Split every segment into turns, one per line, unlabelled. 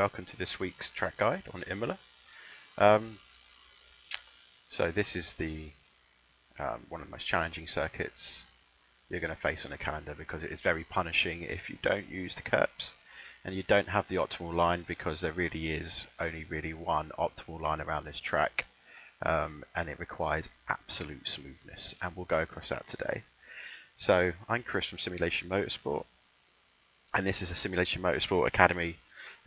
welcome to this week's track guide on Imola. So this is the one of the most challenging circuits you're going to face on the calendar, because it is very punishing if you don't use the curbs and you don't have the optimal line, because there really is only really one optimal line around this track, and it requires absolute smoothness, and we'll go across that today. So I'm Chris from Simulation Motorsport, and this is a Simulation Motorsport Academy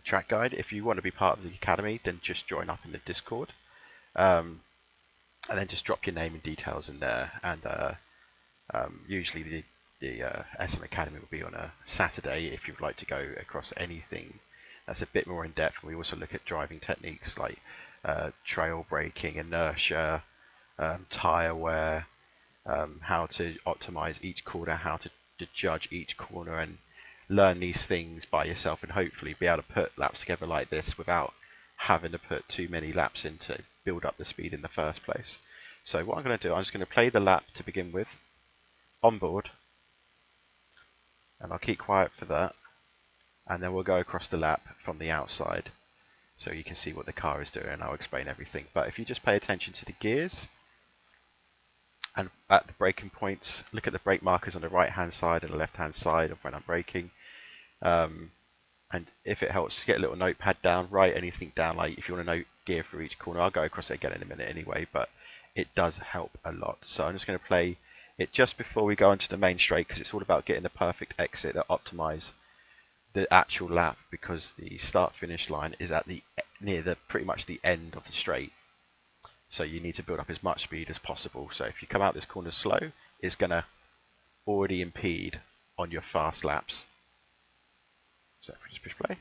track guide. If you want to be part of the academy, then just join up in the Discord, and then just drop your name and details in there. And usually the SM Academy will be on a Saturday if you'd like to go across anything that's a bit more in depth. We also look at driving techniques like trail braking, inertia, tyre wear, how to optimize each corner, how to judge each corner, and learn these things by yourself, and hopefully be able to put laps together like this without having to put too many laps in to build up the speed in the first place. So what I'm going to do, I'm just going to play the lap to begin with on board, and I'll keep quiet for that, and then we'll go across the lap from the outside so you can see what the car is doing, and I'll explain everything. But if you just pay attention to the gears, and at the braking points, look at the brake markers on the right hand side and the left hand side of when I'm braking. And if it helps, get a little notepad down, write anything down, like if you want to note gear for each corner. I'll go across it again in a minute anyway, but it does help a lot. So I'm just going to play it just before we go into the main straight, because it's all about getting the perfect exit that optimize the actual lap, because the start finish line is at the pretty much the end of the straight. So you need to build up as much speed as possible. So if you come out this corner slow, it's going to already impede on your fast laps. So if we just push play.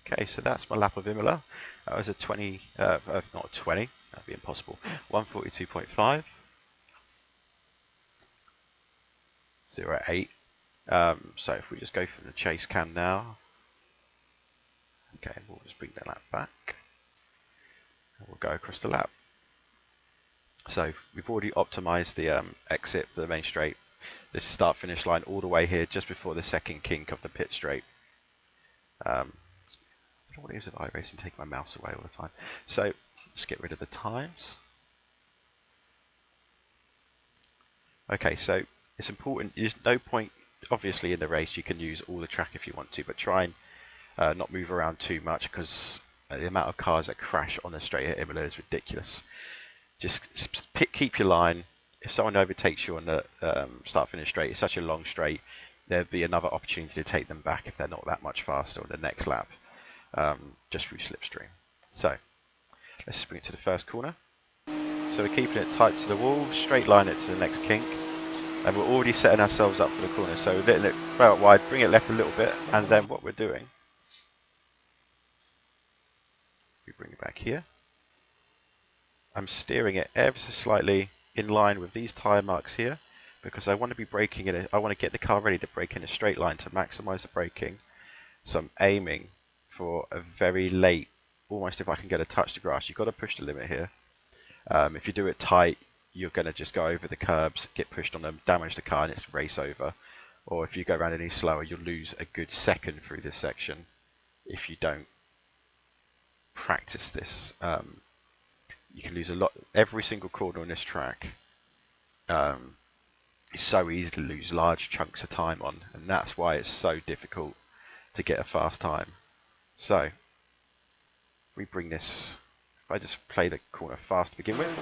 Okay, so that's my lap of Imola. That was a 20, not 20, that'd be impossible. 142.5, 0.8. So if we just go from the chase cam now, okay, we'll just bring the lap back, and we'll go across the lap. So we've already optimized the exit for the main straight. This is start finish line all the way here, just before the second kink of the pit straight. I don't want to use an iRacing, take my mouse away all the time. So just get rid of the times. Okay, so it's important. There's no point, obviously, in the race. You can use all the track if you want to, but try and not move around too much, because the amount of cars that crash on the straight at Imola is ridiculous. Just keep your line. If someone overtakes you on the start finish straight, it's such a long straight, there'd be another opportunity to take them back if they're not that much faster on the next lap, just through slipstream. So let's just bring it to the first corner. So we're keeping it tight to the wall, straight line it to the next kink, and we're already setting ourselves up for the corner. So letting it throw it wide, bring it left a little bit, and then what we're doing, we bring it back here. I'm steering it ever so slightly in line with these tyre marks here, because I want to be braking in I want to get the car ready to brake in a straight line to maximise the braking. So I'm aiming for a very late, almost if I can get a touch to grass. You've got to push the limit here. If you do it tight, you're going to just go over the curbs, get pushed on them, damage the car, and it's race over. Or if you go around any slower, you'll lose a good second through this section if you don't practice this. You can lose a lot. Every single corner on this track is so easy to lose large chunks of time on, and that's why it's so difficult to get a fast time. So we bring this, if I just play the corner fast to begin with.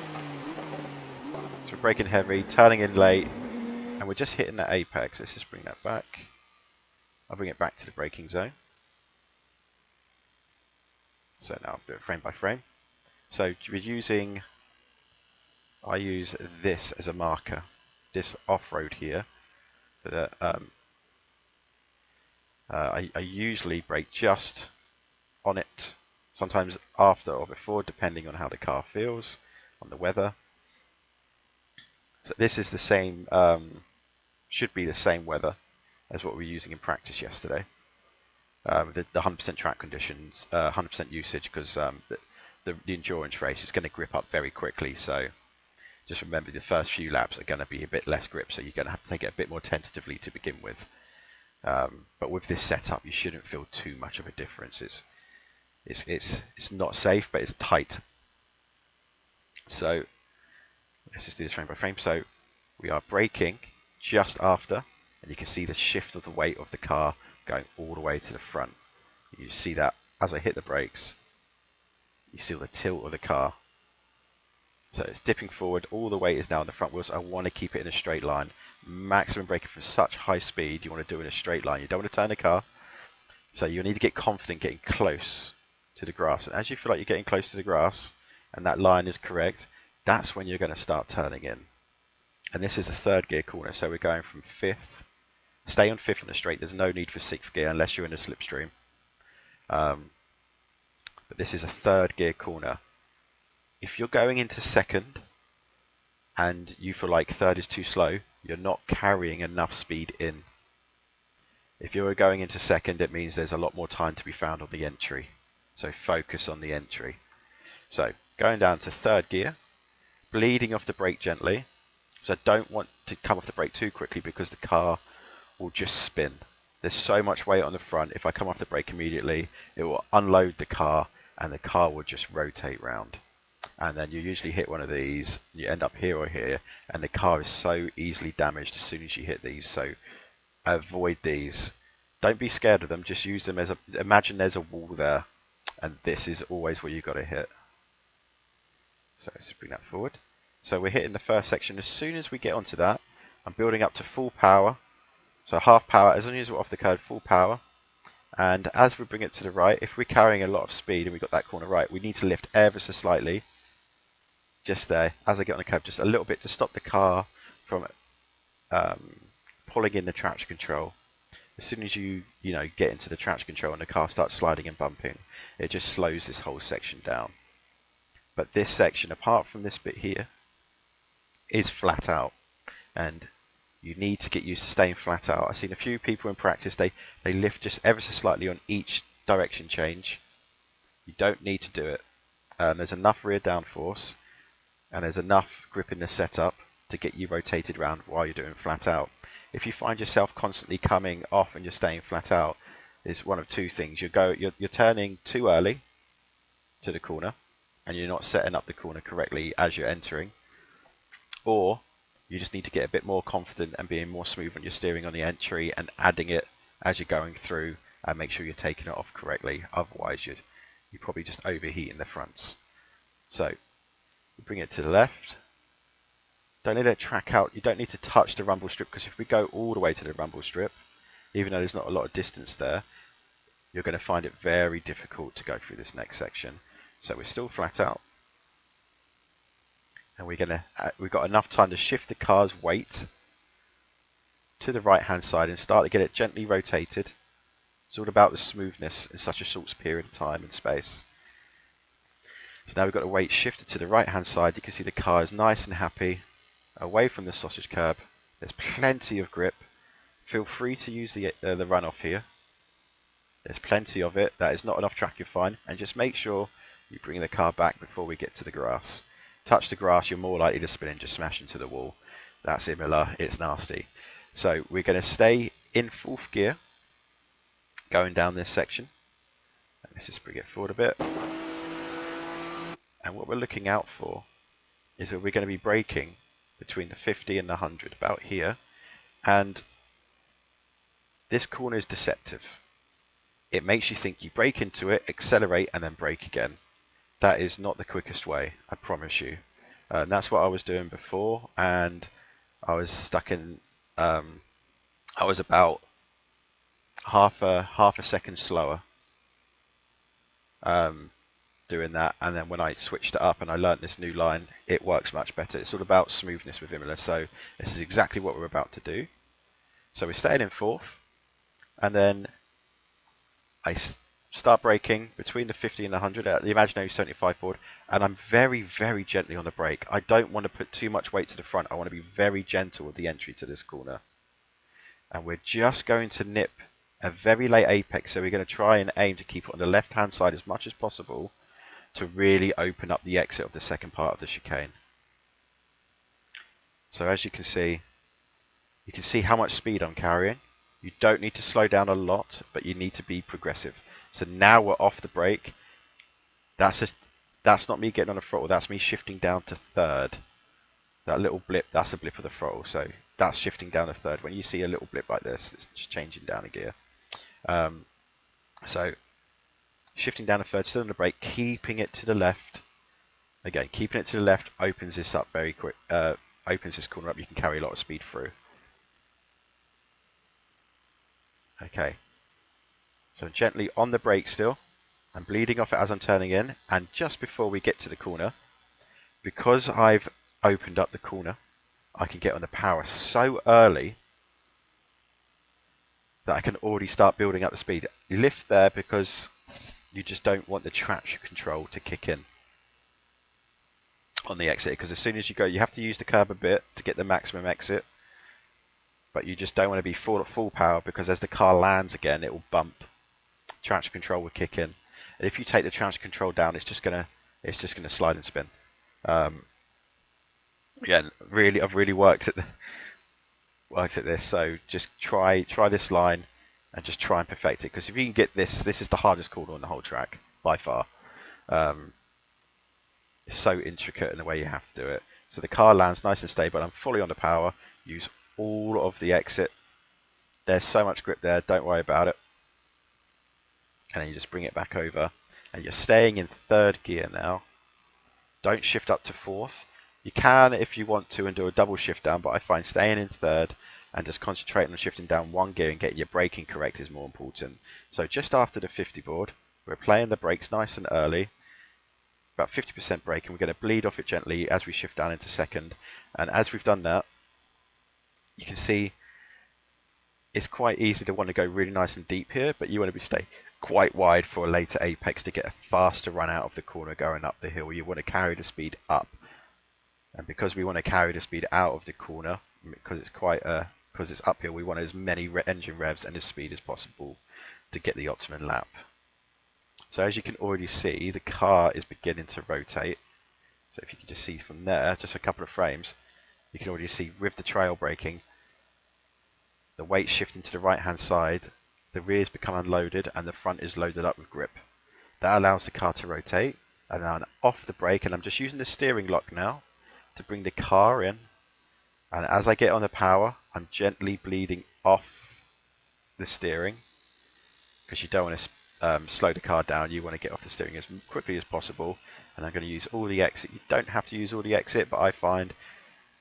So we're braking heavy, turning in late, and we're just hitting that apex. Let's just bring that back. I'll bring it back to the braking zone. So now I'll do it frame by frame. So we're using, I use this as a marker, this off-road here. That I usually brake just on it, sometimes after or before, depending on how the car feels, on the weather. So this is the same, should be the same weather as what we were using in practice yesterday. The 100% track conditions, 100% usage, because the endurance race is going to grip up very quickly. So just remember the first few laps are going to be a bit less grip, so you're going to have to take it a bit more tentatively to begin with. But with this setup, you shouldn't feel too much of a difference. It's not safe, but it's tight. So let's just do this frame by frame. So we are braking just after, and you can see the shift of the weight of the car going all the way to the front. You see that as I hit the brakes, you see the tilt of the car. So it's dipping forward, all the weight is now on the front wheels. I want to keep it in a straight line. Maximum braking for such high speed, you want to do it in a straight line. You don't want to turn the car. So you need to get confident getting close to the grass. And as you feel like you're getting close to the grass, and that line is correct, that's when you're going to start turning in. And this is a third gear corner, so we're going from fifth. Stay on fifth on the straight. There's no need for sixth gear unless you're in a slipstream. But this is a third gear corner. If you're going into second and you feel like third is too slow, you're not carrying enough speed in. If you're going into second, it means there's a lot more time to be found on the entry. So focus on the entry. So going down to third gear, bleeding off the brake gently. So I don't want to come off the brake too quickly because the car will just spin. There's so much weight on the front. If I come off the brake immediately, it will unload the car and the car will just rotate round. And then you usually hit one of these, you end up here or here, and the car is so easily damaged as soon as you hit these. So avoid these. Don't be scared of them, just use them as a, imagine there's a wall there, and this is always where you've got to hit. So let's bring that forward. So we're hitting the first section. As soon as we get onto that, I'm building up to full power. So half power, as long as we're off the curve, full power. And as we bring it to the right, if we're carrying a lot of speed and we've got that corner right, we need to lift ever so slightly. Just there, as I get on the curve, just a little bit to stop the car from pulling in the traction control. As soon as you get into the traction control and the car starts sliding and bumping, it just slows this whole section down. But this section, apart from this bit here, is flat out, and you need to get used to staying flat out. I've seen a few people in practice, they lift just ever so slightly on each direction change. You don't need to do it. There's enough rear downforce and there's enough grip in the setup to get you rotated around while you're doing flat out. If you find yourself constantly coming off and you're staying flat out, there's one of two things. You're turning too early to the corner and you're not setting up the corner correctly as you're entering, or you just need to get a bit more confident and being more smooth on your steering on the entry and adding it as you're going through, and make sure you're taking it off correctly. Otherwise you're probably just overheating the fronts. So bring it to the left. Don't let it track out. You don't need to touch the rumble strip, because if we go all the way to the rumble strip, even though there's not a lot of distance there, you're going to find it very difficult to go through this next section. So we're still flat out, and we've got enough time to shift the car's weight to the right hand side and start to get it gently rotated. It's all about the smoothness in such a short period of time and space. So now we've got the weight shifted to the right hand side. You can see the car is nice and happy, away from the sausage curb. There's plenty of grip. Feel free to use the runoff here. There's plenty of it. That is not enough track, you're fine. And just make sure you bring the car back before we get to the grass. Touch the grass, you're more likely to spin and just smash into the wall. That's Imola, it's nasty. So we're going to stay in 4th gear, going down this section. Let's just bring it forward a bit. And what we're looking out for is that we're going to be braking between the 50 and the 100, about here. And this corner is deceptive. It makes you think you brake into it, accelerate, and then brake again. That is not the quickest way, I promise you. And that's what I was doing before, and I was stuck in. I was about half a second slower doing that, and then when I switched it up and I learnt this new line, it works much better. It's all about smoothness with Imola, so this is exactly what we're about to do. So we're staying in 4th, and then I start braking between the 50 and the 100 at the imaginary 75 forward, and I'm very, very gently on the brake. I don't want to put too much weight to the front. I want to be very gentle with the entry to this corner. And we're just going to nip a very late apex, so we're going to try and aim to keep it on the left-hand side as much as possible to really open up the exit of the second part of the chicane. So as you can see how much speed I'm carrying. You don't need to slow down a lot, but you need to be progressive. So now we're off the brake. That's not me getting on the throttle, that's me shifting down to 3rd. That little blip, that's a blip of the throttle, so that's shifting down to 3rd. When you see a little blip like this, it's just changing down a gear. So shifting down to 3rd, still on the brake, keeping it to the left. Again, keeping it to the left opens this up very quick, opens this corner up, you can carry a lot of speed through. Okay, so gently on the brake still. I'm bleeding off it as I'm turning in, and just before we get to the corner, because I've opened up the corner, I can get on the power so early that I can already start building up the speed. Lift there because you just don't want the traction control to kick in on the exit, because as soon as you go, you have to use the curb a bit to get the maximum exit, but you just don't want to be full at full power, because as the car lands again, it will bump. Traction control will kick in. And if you take the traction control down, it's just gonna slide and spin. Again, I've really worked at this. So just try this line and just try and perfect it. Because if you can get this is the hardest corner on the whole track by far. It's so intricate in the way you have to do it. So the car lands nice and stable. I'm fully on the power. Use all of the exit. There's so much grip there. Don't worry about it. And then you just bring it back over, and you're staying in 3rd gear now. Don't shift up to 4th. You can if you want to and do a double shift down, but I find staying in 3rd and just concentrating on shifting down 1 gear and getting your braking correct is more important. So just after the 50 board, we're playing the brakes nice and early, about 50% brake, and we're going to bleed off it gently as we shift down into 2nd. And as we've done that, you can see it's quite easy to want to go really nice and deep here, but you want to stay quite wide for a later apex to get a faster run out of the corner going up the hill. You want to carry the speed up, and because we want to carry the speed out of the corner, because it's uphill, we want as many engine revs and as speed as possible to get the optimum lap. So as you can already see, the car is beginning to rotate. So if you can just see from there, just a couple of frames, you can already see with the trail braking, the weight shifting to the right hand side, the rear's become unloaded and the front is loaded up with grip. That allows the car to rotate, and then I'm off the brake, and I'm just using the steering lock now to bring the car in, and as I get on the power, I'm gently bleeding off the steering, because you don't want to slow the car down. You want to get off the steering as quickly as possible, and I'm going to use all the exit. You don't have to use all the exit, but I find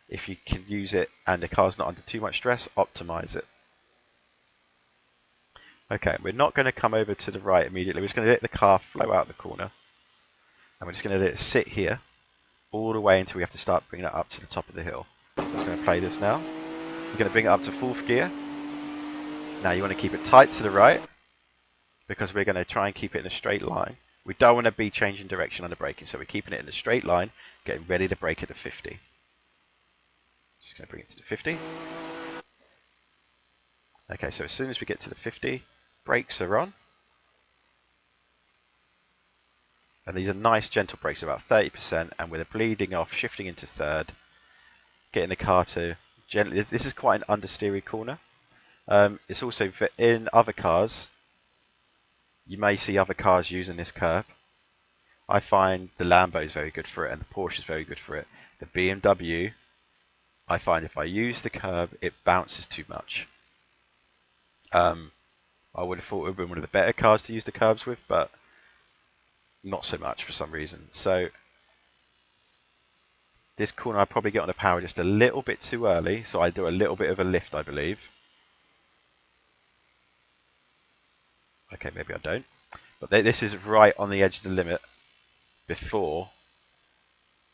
if you can use it and the car's not under too much stress, optimize it. Okay, we're not going to come over to the right immediately. We're just going to let the car flow out the corner. And we're just going to let it sit here all the way until we have to start bringing it up to the top of the hill. So I'm just going to play this now. We're going to bring it up to 4th gear. Now you want to keep it tight to the right because we're going to try and keep it in a straight line. We don't want to be changing direction on the braking, so we're keeping it in a straight line, getting ready to brake at the 50. Just going to bring it to the 50. Okay, so as soon as we get to the 50, brakes are on. And these are nice gentle brakes, about 30%, and with a bleeding off, shifting into 3rd, getting the car to gently. This is quite an understeery corner. It's also in other cars. You may see other cars using this curve. I find the Lambo is very good for it, and the Porsche is very good for it. The BMW, I find if I use the curve, it bounces too much. I would have thought it would have been one of the better cars to use the curves with, but not so much for some reason. So this corner I probably get on the power just a little bit too early, so I do a little bit of a lift, I believe. Okay, maybe I don't. But this is right on the edge of the limit before.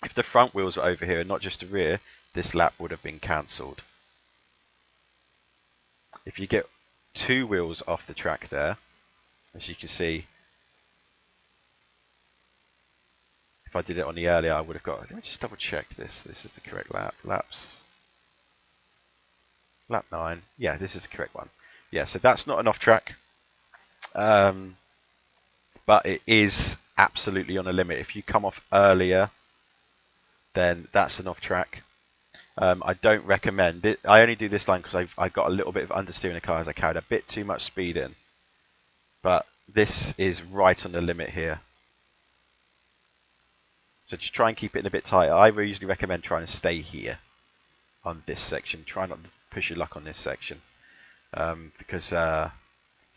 If the front wheels were over here and not just the rear, this lap would have been cancelled. If you get 2 wheels off the track there, as you can see, if I did it on the earlier, I would have got. Let me just double check this. This is the correct lap. Lap 9. Yeah, this is the correct one. Yeah, so that's not an off track. But it is absolutely on a limit. If you come off earlier, then that's an off track. I don't recommend it. I only do this line because I've got a little bit of understeer in the car as I carried a bit too much speed in. But this is right on the limit here. So just try and keep it in a bit tighter. I usually recommend trying to stay here on this section. Try not to push your luck on this section. Because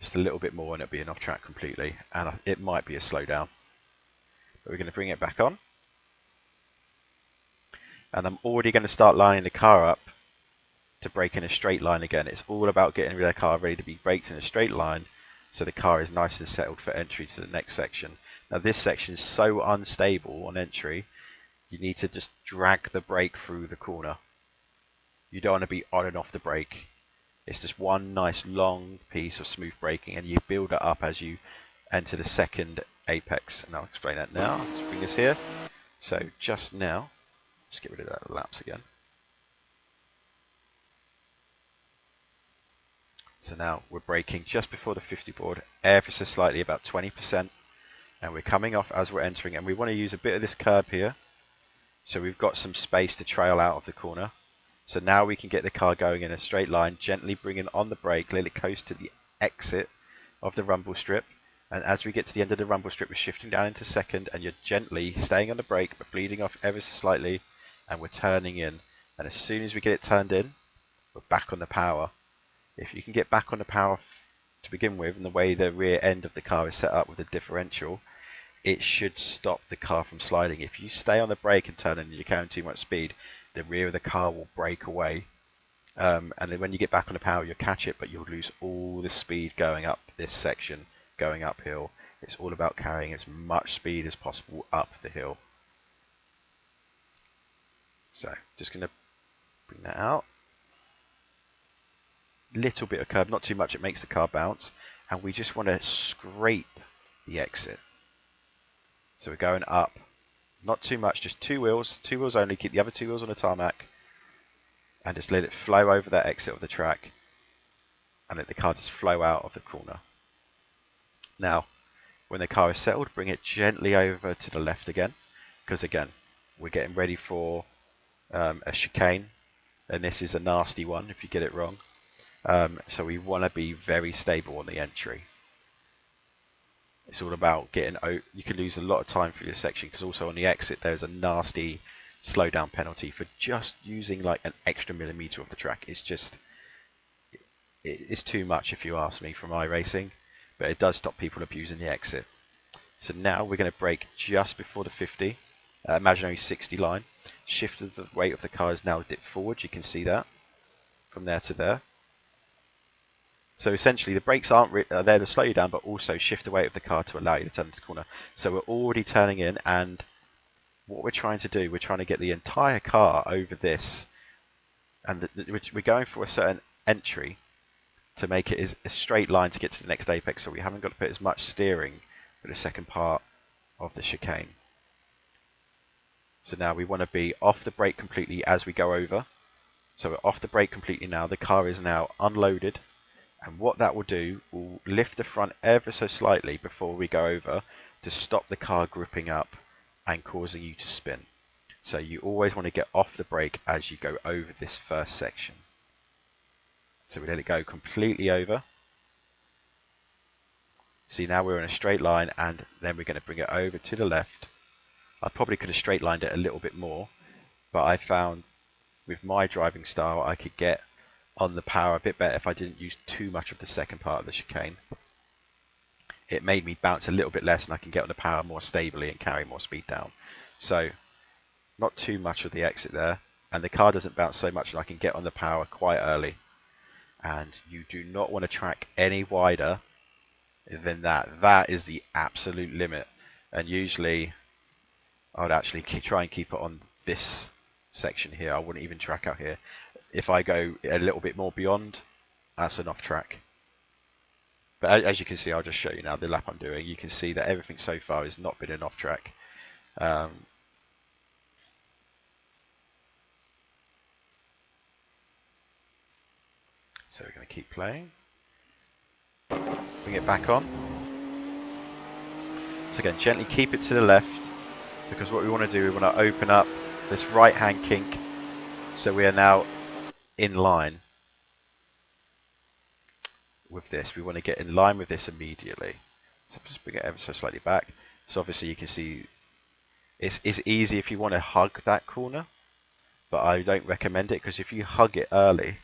just a little bit more and it'll be an off track completely. And it might be a slowdown. But we're going to bring it back on. And I'm already going to start lining the car up to brake in a straight line again. It's all about getting the car ready to be braked in a straight line so the car is nice and settled for entry to the next section. Now this section is so unstable on entry, you need to just drag the brake through the corner. You don't want to be on and off the brake. It's just one nice long piece of smooth braking, and you build it up as you enter the second apex. And I'll explain that now. Let's bring this here. So just now, let's get rid of that laps again. So now we're braking just before the 50 board, ever so slightly, about 20%, and we're coming off as we're entering, and we want to use a bit of this curb here, so we've got some space to trail out of the corner. So now we can get the car going in a straight line, gently bringing on the brake, let it coast to the exit of the rumble strip, and as we get to the end of the rumble strip, we're shifting down into second, and you're gently staying on the brake, but bleeding off ever so slightly, and we're turning in, and as soon as we get it turned in, we're back on the power. If you can get back on the power to begin with, and the way the rear end of the car is set up with the differential, it should stop the car from sliding. If you stay on the brake and turn and you're carrying too much speed, the rear of the car will break away. And then when you get back on the power, you'll catch it, but you'll lose all the speed going up this section, going uphill. It's all about carrying as much speed as possible up the hill. So, just going to bring that out. Little bit of curb, not too much, it makes the car bounce, and we just want to scrape the exit. So we're going up, not too much, just 2 wheels only, keep the other 2 wheels on the tarmac, and just let it flow over that exit of the track, and let the car just flow out of the corner. Now, when the car is settled, bring it gently over to the left again, because again, we're getting ready for a chicane, and this is a nasty one if you get it wrong. So we want to be very stable on the entry. It's all about getting out. You can lose a lot of time through this section because also on the exit there's a nasty slowdown penalty for just using like an extra millimetre of the track. It's just, it's too much if you ask me from iRacing, but it does stop people abusing the exit. So now we're going to brake just before the 50, imaginary 60 line. Shift of the weight of the car is now dipped forward. You can see that from there to there. So essentially the brakes aren't there to slow you down, but also shift the weight of the car to allow you to turn into the corner. So we're already turning in, and what we're trying to do, we're trying to get the entire car over this, and we're going for a certain entry to make it as a straight line to get to the next apex, so we haven't got to put as much steering for the second part of the chicane. So now we want to be off the brake completely as we go over. So we're off the brake completely now. The car is now unloaded, and what that will do will lift the front ever so slightly before we go over to stop the car gripping up and causing you to spin. So you always want to get off the brake as you go over this first section. So we let it go completely over. See, now we're in a straight line, and then we're going to bring it over to the left. I probably could have straight lined it a little bit more, but I found with my driving style I could get on the power a bit better if I didn't use too much of the second part of the chicane. It made me bounce a little bit less, and I can get on the power more stably and carry more speed down. So not too much of the exit there, and the car doesn't bounce so much, and I can get on the power quite early. And you do not want to track any wider than that. That is the absolute limit, and usually I would actually try and keep it on this section here. I wouldn't even track out here. If I go a little bit more beyond, that's an off track. But as you can see, I'll just show you now the lap I'm doing. You can see that everything so far has not been an off track. So we're going to keep playing. Bring it back on. So again, gently keep it to the left, because what we want to do, we want to open up this right hand kink, so we are now in line with this. We want to get in line with this immediately. So just bring it ever so slightly back. So obviously you can see it's easy if you want to hug that corner, but I don't recommend it, because if you hug it early,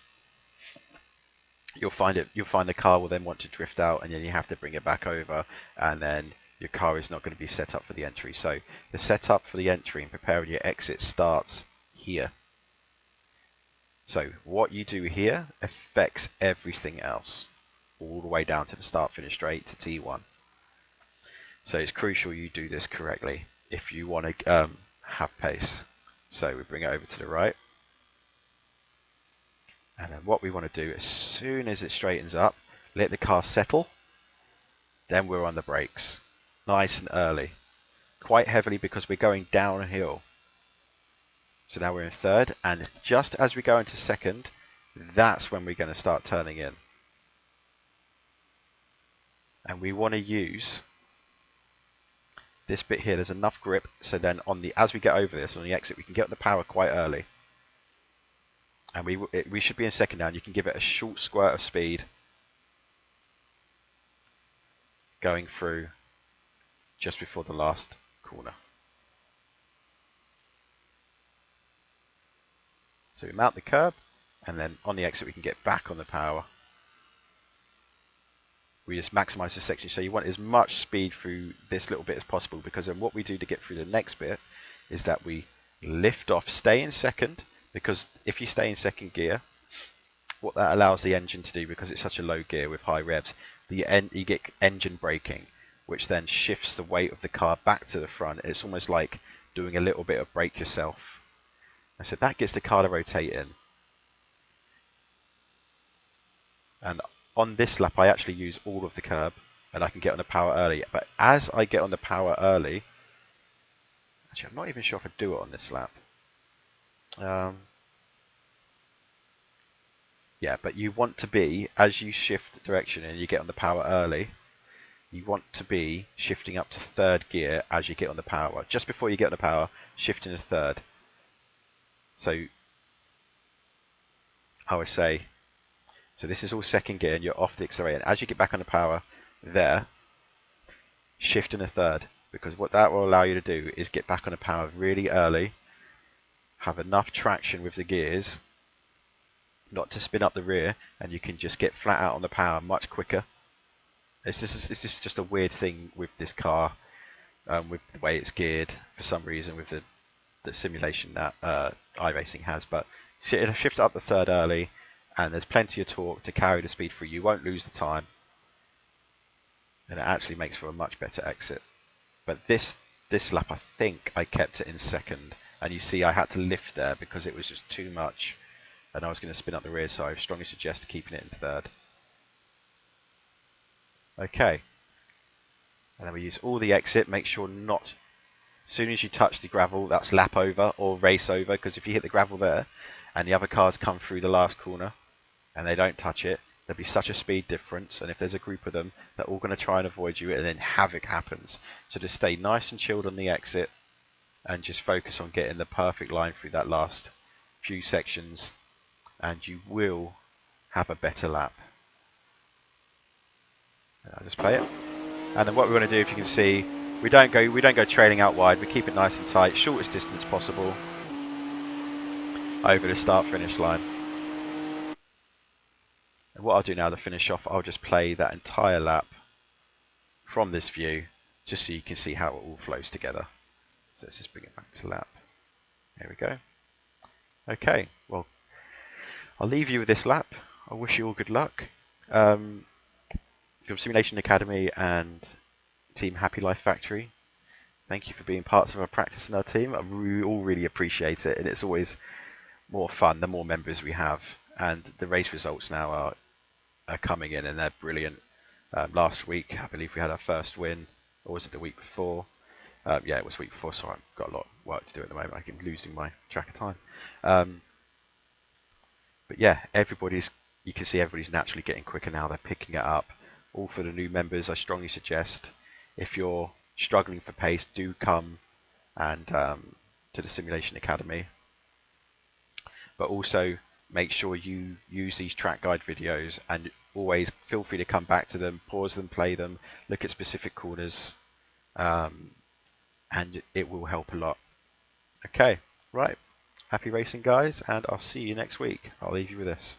you'll find the car will then want to drift out, and then you have to bring it back over, and then your car is not going to be set up for the entry. So the setup for the entry and preparing your exit starts here. So what you do here affects everything else, all the way down to the start finish straight to T1. So it's crucial you do this correctly if you want to have pace. So we bring it over to the right, and then what we want to do, as soon as it straightens up, let the car settle, then we're on the brakes, nice and early, quite heavily, because we're going downhill. So now we're in third, and just as we go into second, that's when we're going to start turning in. And we want to use this bit here. There's enough grip, so then as we get over this on the exit, we can get on the power quite early. And we should be in second now, and you can give it a short squirt of speed going through just before the last corner. So we mount the curb, and then on the exit we can get back on the power. We just maximize this section, so you want as much speed through this little bit as possible, because then what we do to get through the next bit is that we lift off, stay in second, because if you stay in second gear, what that allows the engine to do, because it's such a low gear with high revs, you get engine braking, which then shifts the weight of the car back to the front. It's almost like doing a little bit of brake yourself. And so that gets the car to rotate in. And on this lap I actually use all of the curb, and I can get on the power early. But as I get on the power early, actually I'm not even sure if I do it on this lap. Yeah, but you want to be, as you shift direction and you get on the power early, you want to be shifting up to third gear as you get on the power. Just before you get on the power, shift into third. So I would say, so this is all second gear and you're off the accelerator. And as you get back on the power there, shift in a third, because what that will allow you to do is get back on the power really early, have enough traction with the gears not to spin up the rear, and you can just get flat out on the power much quicker. It's just a weird thing with this car, with the way it's geared for some reason with the simulation that iRacing has. But shift up the third early, and there's plenty of torque to carry the speed through. You won't lose the time, and it actually makes for a much better exit. But this lap, I think I kept it in second, and you see I had to lift there because it was just too much, and I was going to spin up the rear, so I strongly suggest keeping it in third. Okay, and then we use all the exit. Make sure not, as soon as you touch the gravel, that's lap over or race over, because if you hit the gravel there and the other cars come through the last corner and they don't touch it, there'll be such a speed difference, and if there's a group of them, they're all going to try and avoid you, and then havoc happens. So just stay nice and chilled on the exit and just focus on getting the perfect line through that last few sections, and you will have a better lap. I'll just play it. And then what we want to do, if you can see, we don't go trailing out wide. We keep it nice and tight, shortest distance possible over the start-finish line. And what I'll do now to finish off, I'll just play that entire lap from this view, just so you can see how it all flows together. So let's just bring it back to lap. There we go. Okay, well, I'll leave you with this lap. I wish you all good luck. From Simulation Academy and Team Happy Life Factory, thank you for being parts of our practice and our team. We all really appreciate it, and it's always more fun the more members we have. And the race results now are coming in, and they're brilliant. Last week, I believe we had our first win, or was it the week before? Yeah, it was the week before, so I've got a lot of work to do at the moment. I'm losing my track of time. But yeah, you can see everybody's naturally getting quicker now. They're picking it up. All for the new members, I strongly suggest, if you're struggling for pace, do come and to the Simulation Academy. But also make sure you use these track guide videos, and always feel free to come back to them, pause them, play them, look at specific corners, and it will help a lot. Okay, right. Happy racing, guys, and I'll see you next week. I'll leave you with this.